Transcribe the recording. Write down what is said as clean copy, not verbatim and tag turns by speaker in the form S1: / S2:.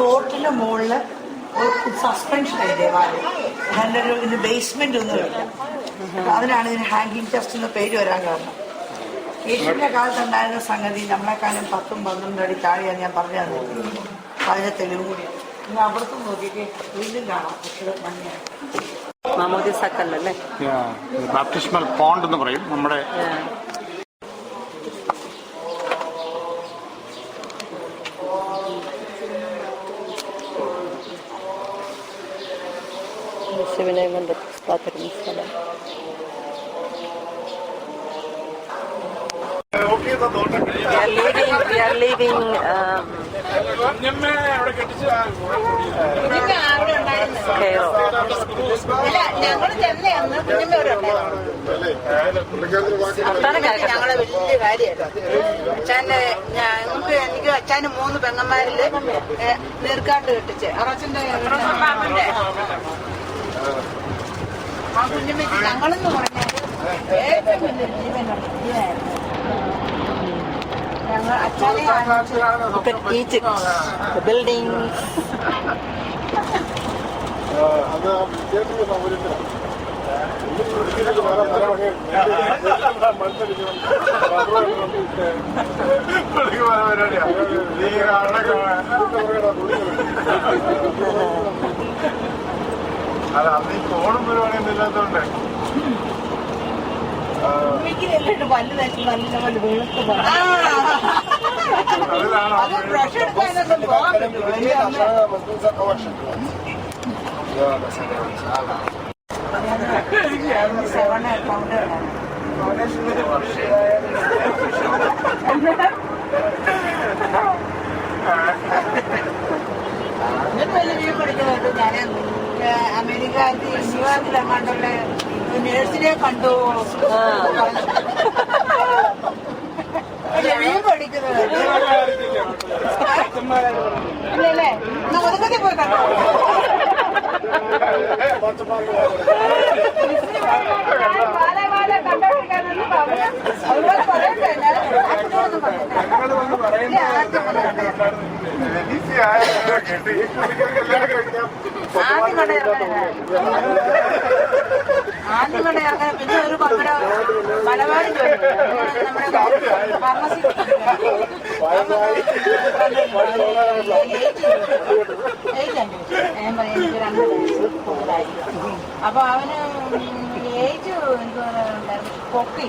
S1: കോർട്ടിന്റെ മുകളില് സസ്പെൻഷൻ ആയി ദേവാലയം. അതിൻ്റെ ഇതിന് ബേസ്മെന്റ് ഒന്നുമില്ല. അതിനാണ് ഇതിന് ഹാങ്കിങ് ടെസ്റ്റ് എന്ന പേര് വരാൻ കാരണം. യേശുവിന്റെ കാലത്തുണ്ടായിരുന്ന സംഗതി നമ്മളെക്കാളും 10-12 അടി താഴെയാണ് ഞാൻ പറഞ്ഞു തന്നത്. അതിന്റെ തെളിവും കൂടിയാണ്. നിങ്ങൾ അവിടത്തും നോക്കിയിട്ട് വീണ്ടും കാണാം. പക്ഷേ മഞ്ഞയാണ്.
S2: ബാപ്റ്റിസ്മൽ പോണ്ട് എന്ന് പറയും നമ്മുടെ.
S3: യേശുവിനെ കൊണ്ട് കാത്തിരുന്ന സ്ഥലം. We are leaving
S4: ഞങ്ങളെ വലിയ കാര്യമല്ല. എനിക്ക് അച്ഛന് 3 പെങ്ങന്മാരില് നീർക്കാട്ട് കെട്ടിച്ച് ആ കുഞ്ഞമ്മയ്ക്ക് ഞങ്ങളെന്ന് പറഞ്ഞാൽ ഏറ്റവും വലിയ ജീവനായിരുന്നു. ഞങ്ങൾ അച്ഛനെ
S3: ബിൽഡിംഗ്
S2: അല്ല അന്ന് ഈ ഫോണും പരിപാടിയൊന്നും ഇല്ലാത്തതുകൊണ്ട്
S1: പല്ല് തേച്ച് നല്ല പോലെ വെളുത്ത്
S4: വലിയ പഠിക്കുന്നത് ഞാൻ അമേരിക്ക ന്യൂയോർക്കിലെങ്ങാണ്ടുള്ള നേഴ്സിനെ കണ്ടു മീൻ പഠിക്കുന്നത് ഇല്ലല്ലേ എന്നാ ഒതുക്കത്തിൽ പോയി കണ്ടോ. അതുപോലെ പറയട്ടെ ആദ്യങ്ങളുടെ ഇറങ്ങാൻ പിന്നെ ഒരു പക്കട മലബാരി നമ്മുടെ ഫാർമസി ഞാൻ പറയാം എനിക്ക് 2 വയസ്സ് കൂടുതലായിരിക്കും. അപ്പൊ അവന് ഏജ് എന്താ പൊക്കി